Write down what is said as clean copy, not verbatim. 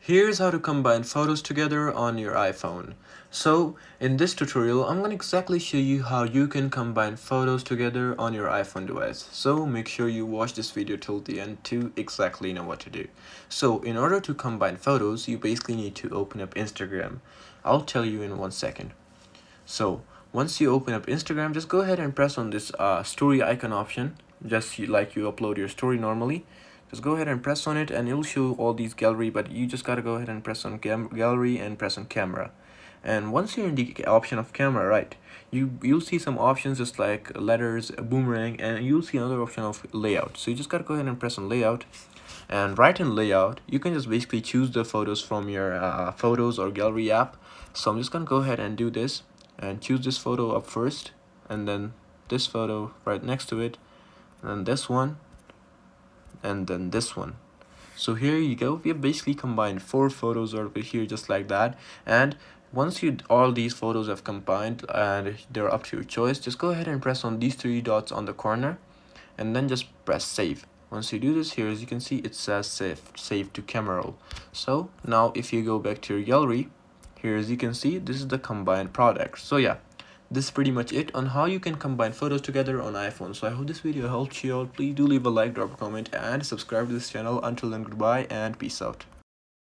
Here's how to combine photos together on your iPhone. So in this tutorial, I'm going to exactly show you how you can combine photos together on your iPhone device. So make sure you watch this video till the end to exactly know what to do. So in order to combine photos, you basically need to open up Instagram. I'll tell you in 1 second. So once you open up Instagram, just go ahead and press on this story icon option, just like you upload your story normally. Just go ahead and press on it and it'll show all these gallery, but you just gotta go ahead and press on gallery and press on camera. And once you're in the option of camera, right, you'll see some options just like letters, a boomerang, and you'll see another option of layout. So you just gotta go ahead and press on layout. And right in layout, you can just basically choose the photos from your photos or gallery app. So I'm just gonna go ahead and do this and choose this photo up first, and then this photo right next to it, and then this one, and then this one. So here you go, we have basically combined 4 photos over here just like that. And once all these photos have combined and they're up to your choice, just go ahead and press on these 3 dots on the corner and then just press save. Once you do this, here as you can see, it says save to camera roll. So now if you go back to your gallery, here as you can see, this is the combined product. So yeah, this is pretty much it on how you can combine photos together on iPhone. So I hope this video helped you out. Please do leave a like, drop a comment, and subscribe to this channel. Until then, goodbye and peace out.